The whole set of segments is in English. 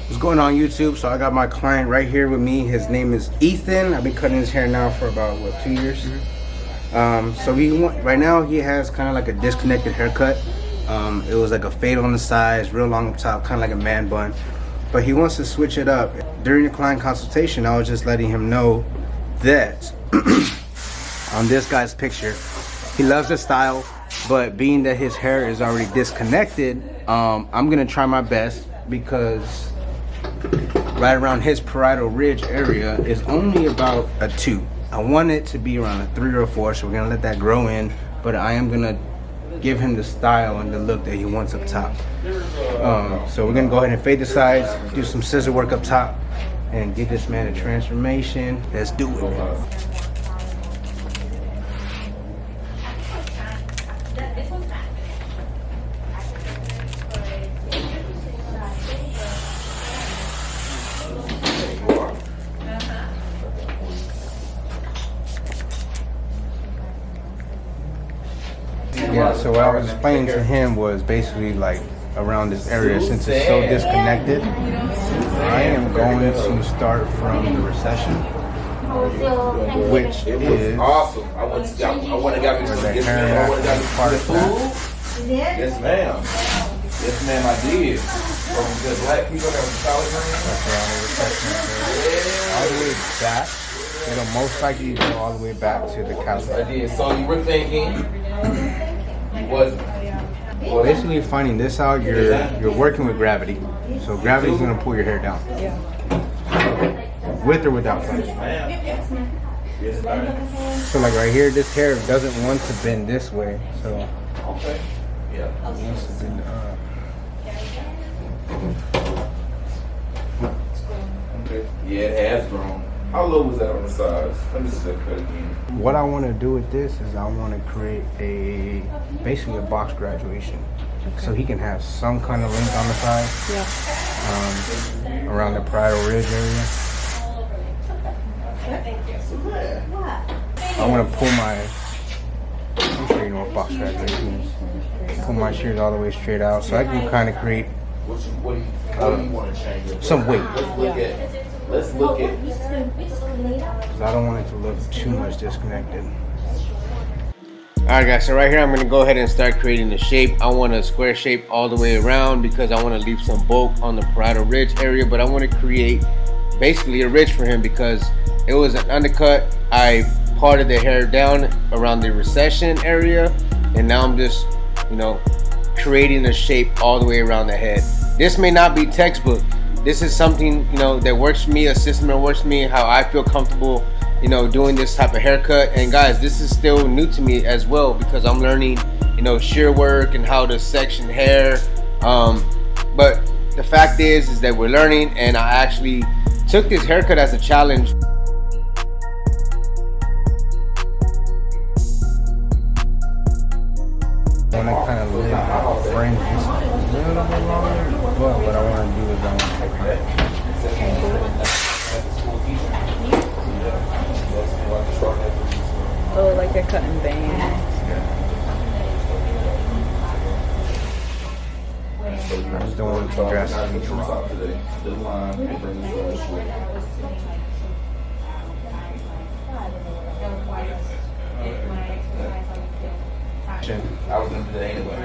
What's going on YouTube? So I got my client right here with me. His name is Ethan. I've been cutting his hair now for about 2 years. So right now he has kind of like a disconnected haircut. It was like a fade on the sides, real long up top, kind of like a man bun. But he wants to switch it up. During the client consultation, I was just letting him know that on this guy's picture, he loves the style, but being that his hair is already disconnected, I'm gonna try my best, because right around his parietal ridge area is only about a 2. I want it to be around a 3 or a 4, so we're gonna let that grow in, but I am gonna give him the style and the look that he wants up top. So we're gonna go ahead and fade the sides, do some scissor work up top, and give this man a transformation. Let's do it, man. Yeah, so what I was explaining to him was basically like around this area, since it's so disconnected, I am going to start from the recession, which is awesome. I want to get me some. Yes, ma'am. Yes, ma'am, I did. From the black people that was college all the way back. It'll most likely go all the way back to the couch. I did. So you were thinking you wasn't. Well, basically finding this out, you're working with gravity. So gravity's gonna pull your hair down. Yeah. With or without flex. So like right here, this hair doesn't want to bend this way. So Okay. Yeah. it wants to bend up. Okay. Yeah, it has grown. How low was that on the sides? Let me see that cut again. What I want to do with this is I want to create basically a box graduation. So he can have some kind of length on the side. Yeah. Around the parietal ridge area. I want to pull I'm sure you know what box graduation is. Pull my shears all the way straight out, so I can kind of create What do you want to change it? some weight. Let's look at. Because I don't want it to look too much disconnected. Alright guys, so right here I'm going to go ahead and start creating the shape. I want a square shape all the way around because I want to leave some bulk on the parietal ridge area, but I want to create basically a ridge for him because it was an undercut. I parted the hair down around the recession area, and now I'm just, creating a shape all the way around the head. This may not be textbook. This is something, that works for me, a system that works for me, how I feel comfortable, doing this type of haircut. And guys, this is still new to me as well because I'm learning, shear work and how to section hair. But the fact is that we're learning, and I actually took this haircut as a challenge. I want to kind of live my frame just a little bit longer, but what I want to do is I want to Oh, like a cut and bang. I just don't want it to drastically drop. I was gonna do that anyway.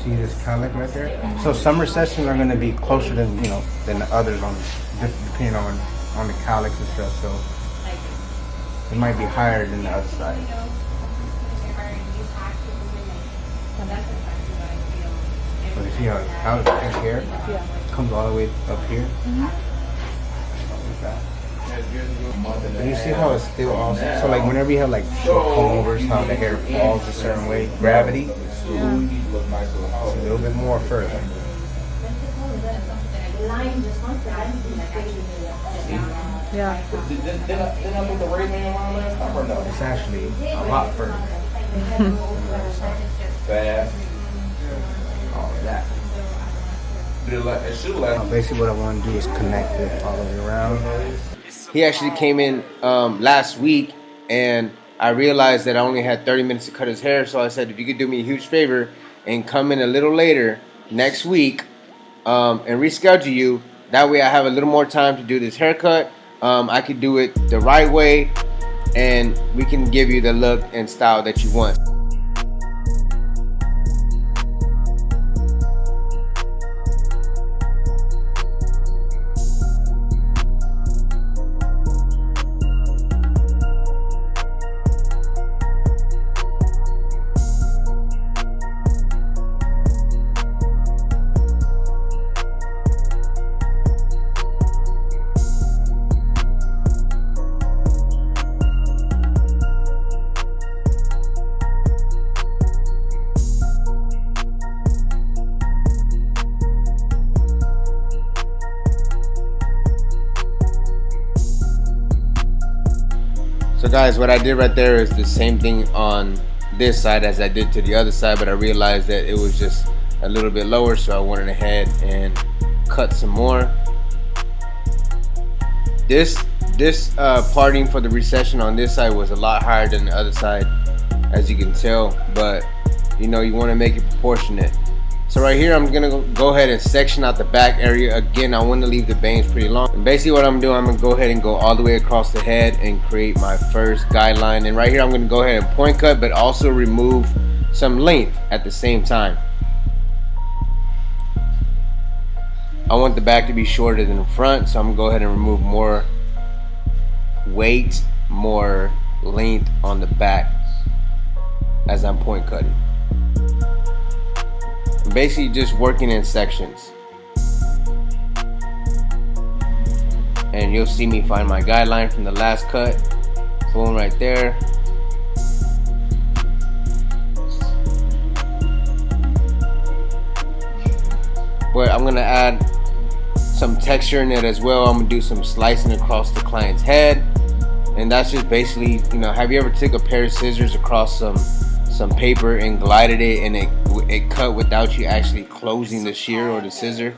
See this cowlick right there? So some recessions are going to be closer than than the others depending on the cowlicks and stuff. So it might be higher than the other side. So you see how his hair comes all the way up here? Like that. And you see how it's still also, so like whenever you have like short comb overs, how the hair falls a certain way, gravity, it's a little bit more further. Yeah. Did I put the Ray Man on last time or no? It's actually a lot further. Fast. All of that. It should last. Basically what I want to do is connect it all the way around. He actually came in last week, and I realized that I only had 30 minutes to cut his hair, so I said, if you could do me a huge favor and come in a little later, next week and reschedule you. That way I have a little more time to do this haircut. I could do it the right way, and we can give you the look and style that you want. So guys, what I did right there is the same thing on this side as I did to the other side, but I realized that it was just a little bit lower, so I went ahead and cut some more. This parting for the recession on this side was a lot higher than the other side, as you can tell, but you know, you want to make it proportionate. So right here, I'm gonna go ahead and section out the back area. Again, I want to leave the bangs pretty long. And basically what I'm doing, I'm gonna go ahead and go all the way across the head and create my first guideline. And right here, I'm gonna go ahead and point cut, but also remove some length at the same time. I want the back to be shorter than the front, so I'm gonna go ahead and remove more weight, more length on the back as I'm point cutting. Basically just working in sections, and you'll see me find my guideline from the last cut. Boom, right there. But I'm gonna add some texture in it as well. I'm gonna do some slicing across the client's head, and that's just basically, you know, have you ever took a pair of scissors across some paper and glided it and it cut without you actually closing the shear or the scissor?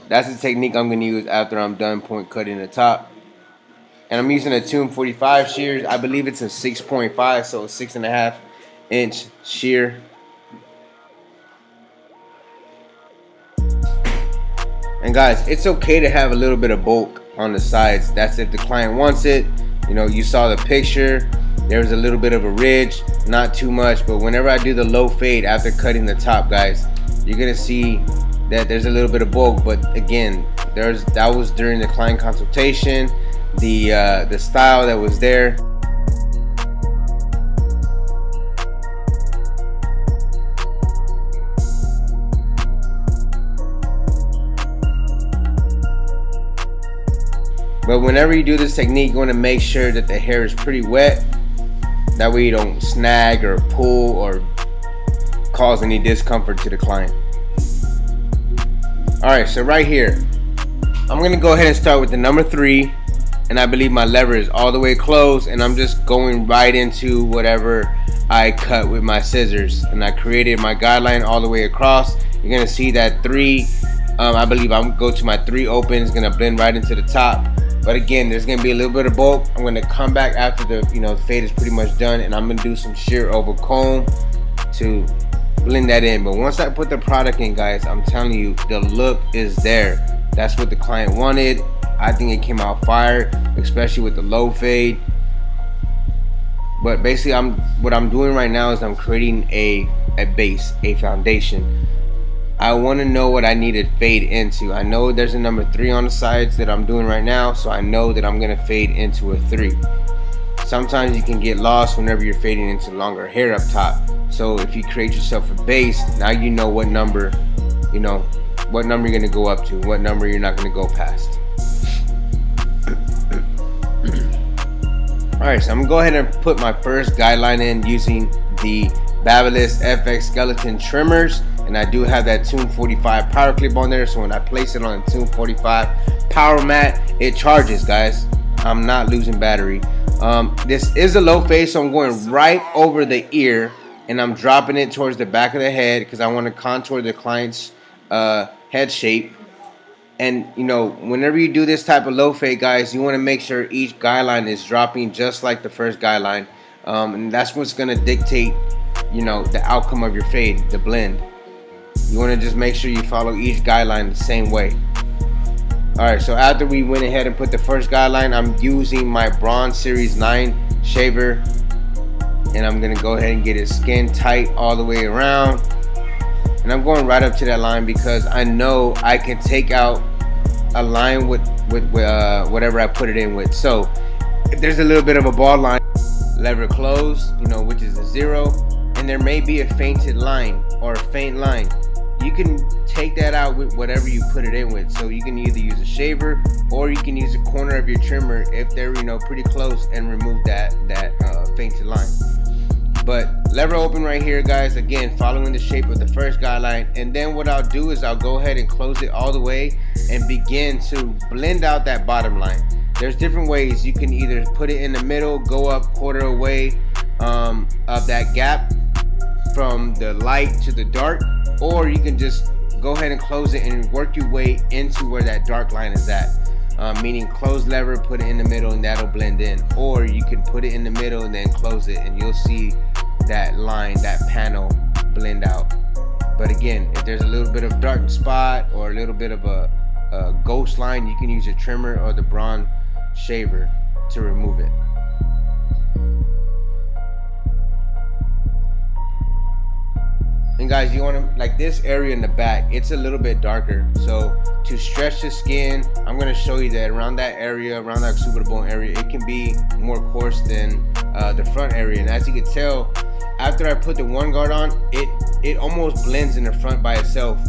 That's the technique I'm going to use after I'm done point cutting the top. And I'm using a 245 shears. I believe it's a 6.5, so a 6.5 inch shear. And guys, it's okay to have a little bit of bulk on the sides. That's if the client wants it. You know, you saw the picture. There's a little bit of a ridge, not too much, but whenever I do the low fade after cutting the top, guys, you're gonna see that there's a little bit of bulk. But again, that was during the client consultation, the style that was there. But whenever you do this technique, you want to make sure that the hair is pretty wet. That way you don't snag or pull or cause any discomfort to the client. Alright, so right here, I'm going to go ahead and start with the number 3. And I believe my lever is all the way closed. And I'm just going right into whatever I cut with my scissors. And I created my guideline all the way across. You're going to see that 3, I believe I'm going to go to my 3 open. It's going to blend right into the top. But again, there's gonna be a little bit of bulk. I'm gonna come back after the fade is pretty much done, and I'm gonna do some shear over comb to blend that in. But once I put the product in, guys, I'm telling you, the look is there. That's what the client wanted. I think it came out fire, especially with the low fade. But basically, what I'm doing right now is I'm creating a base, a foundation. I want to know what I need to fade into. I know there's a number 3 on the sides that I'm doing right now, so I know that I'm going to fade into a 3. Sometimes you can get lost whenever you're fading into longer hair up top. So if you create yourself a base, now you know what number, what number you're going to go up to, what number you're not going to go past. Alright, so I'm going to go ahead and put my first guideline in using the Babyliss FX Skeleton Trimmers. And I do have that 245 power clip on there, so when I place it on a 245 power mat, it charges, guys. I'm not losing battery. This is a low fade, so I'm going right over the ear, and I'm dropping it towards the back of the head because I want to contour the client's head shape. And whenever you do this type of low fade, guys, you want to make sure each guideline is dropping just like the first guideline, and that's what's going to dictate the outcome of your fade, the blend. You want to just make sure you follow each guideline the same way. Alright, so after we went ahead and put the first guideline, I'm using my Bronze Series 9 shaver, and I'm going to go ahead and get it skin tight all the way around. And I'm going right up to that line because I know I can take out a line with whatever I put it in with. So if there's a little bit of a bald line, lever close, which is a 0, and there may be a fainted line or a faint line, you can take that out with whatever you put it in with. So you can either use a shaver or you can use a corner of your trimmer if they're pretty close, and remove that fainted line. But lever open right here, guys, again following the shape of the first guideline. And then what I'll do is I'll go ahead and close it all the way and begin to blend out that bottom line. There's different ways. You can either put it in the middle, go up quarter away of that gap from the light to the dark, or you can just go ahead and close it and work your way into where that dark line is at. Meaning close lever, put it in the middle, and that'll blend in. Or you can put it in the middle and then close it, and you'll see that line, that panel blend out. But again, if there's a little bit of dark spot or a little bit of a ghost line, you can use a trimmer or the bronze shaver to remove it. And guys, you want to, like this area in the back, it's a little bit darker. So to stretch the skin, I'm going to show you that around that area, around that super bone area, it can be more coarse than the front area. And as you can tell, after I put the one guard on, it almost blends in the front by itself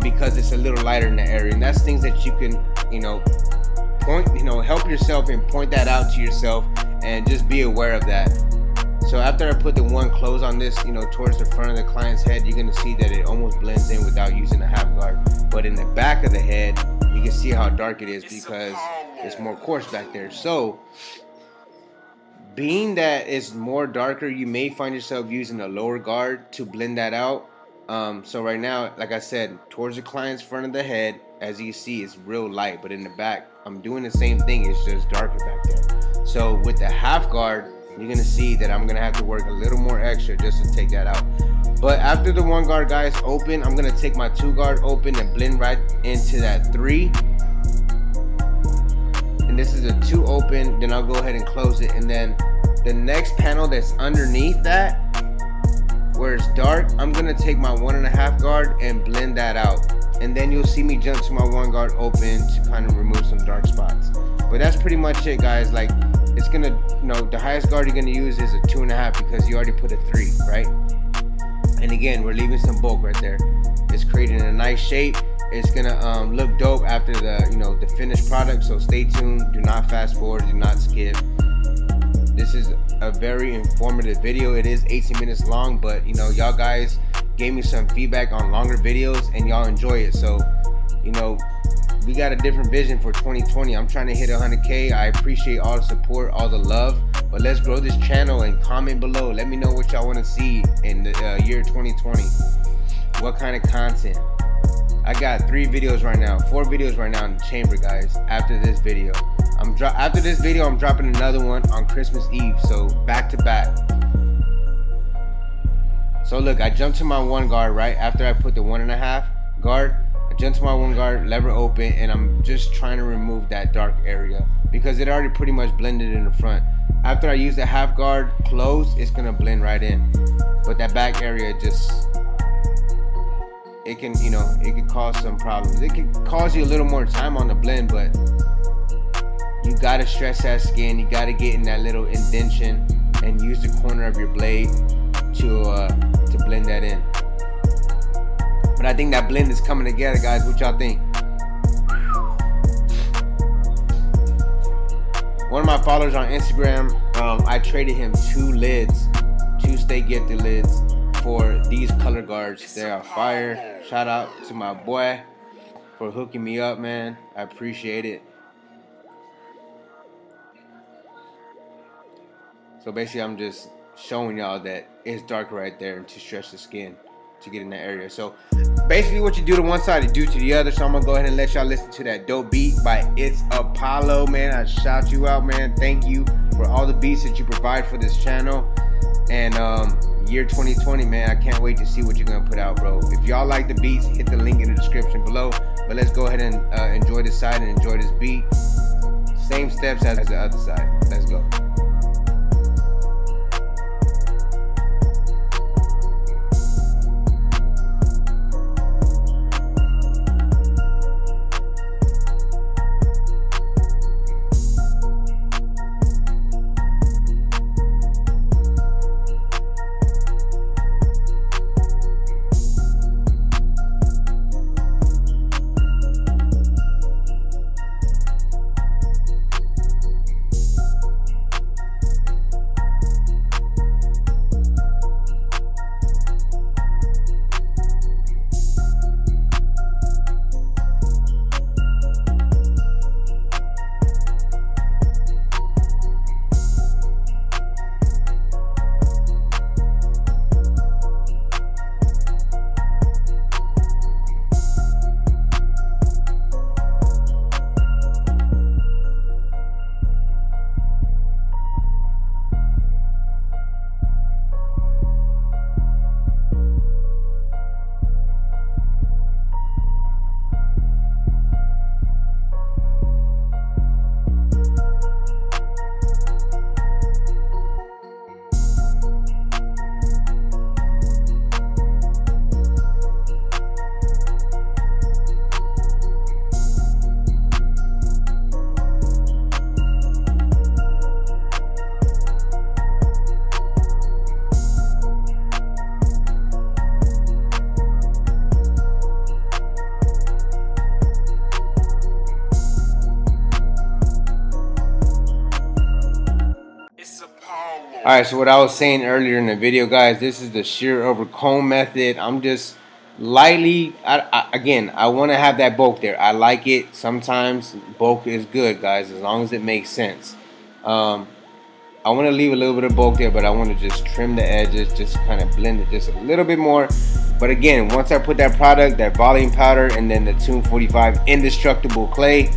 because it's a little lighter in the area. And that's things that you can, point, help yourself and point that out to yourself, and just be aware of that. So after I put the one close on this, towards the front of the client's head, you're gonna see that it almost blends in without using a half guard. But in the back of the head, you can see how dark it is because it's more coarse back there. So being that it's more darker, you may find yourself using a lower guard to blend that out. So right now, like I said, towards the client's front of the head, as you see, it's real light, but in the back, I'm doing the same thing, it's just darker back there. So with the half guard, you're gonna see that I'm gonna have to work a little more extra just to take that out. But after the one guard, guys, open, I'm gonna take my two guard open and blend right into that 3. And this is a 2 open, then I'll go ahead and close it. And then the next panel that's underneath that, where it's dark, I'm gonna take my 1.5 guard and blend that out. And then you'll see me jump to my one guard open to kind of remove some dark spots. But that's pretty much it, guys. Like, it's gonna, the highest guard you're gonna use is a 2.5 because you already put a 3, right? And again, we're leaving some bulk right there. It's creating a nice shape. It's gonna look dope after the, the finished product. So stay tuned. Do not fast forward. Do not skip. This is a very informative video. It is 18 minutes long, but y'all guys gave me some feedback on longer videos and y'all enjoy it. So, we got a different vision for 2020. I'm trying to hit 100K. I appreciate all the support, all the love, but let's grow this channel and comment below. Let me know what y'all want to see in the year 2020. What kind of content? I got 3 videos right now, 4 videos right now in the chamber, guys. After this video, I'm dropping another one on Christmas Eve. So back to back. So look, I jumped to my one guard right after I put the 1.5 guard. I jumped to my one guard, lever open, and I'm just trying to remove that dark area because it already pretty much blended in the front. After I use the half guard closed, it's gonna blend right in. But that back area it can, it can cause some problems. It can cause you a little more time on the blend, but you gotta stretch that skin. You gotta get in that little indentation and use the corner of your blade to blend that in. But I think that blend is coming together, guys. What y'all think? One of my followers on Instagram, I traded him 2 lids, 2 stay gifted lids for these color guards. They are fire. Shout out to my boy for hooking me up, man. I appreciate it. So basically, I'm just showing y'all that it's dark right there and to stretch the skin to get in that area. So basically what you do to one side, you do to the other. So I'm gonna go ahead and let y'all listen to that dope beat by It's Apollo, man. I shout you out, man. Thank you for all the beats that you provide for this channel. And year 2020, man, I can't wait to see what you're gonna put out, bro. If y'all like the beats, hit the link in the description below. But let's go ahead and enjoy this side and enjoy this beat. Same steps as the other side. Let's go. Alright, so what I was saying earlier in the video, guys, this is the shear over comb method. I'm just lightly, I want to have that bulk there. I like it. Sometimes bulk is good, guys, as long as it makes sense. I want to leave a little bit of bulk there, but I want to just trim the edges, just kind of blend it just a little bit more. But again, once I put that product, that volume powder, and then the Tune 45 indestructible clay,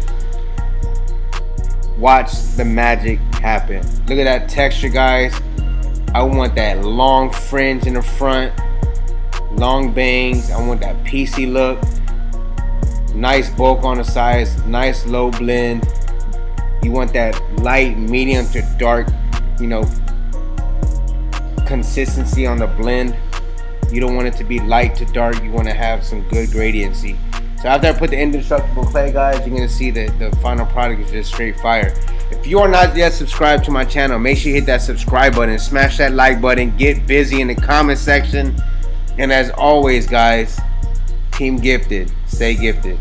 watch the magic happen. Look at that texture, guys. I want that long fringe in the front, long bangs. I want that PC look. Nice bulk on the sides, nice low blend. You want that light, medium to dark, you know, consistency on the blend. You don't want it to be light to dark. You want to have some good gradiency. So after I put the indestructible clay, guys, you're going to see that the final product is just straight fire. If you are not yet subscribed to my channel, make sure you hit that subscribe button, smash that like button, get busy in the comment section. And as always, guys, Team Gifted, stay gifted.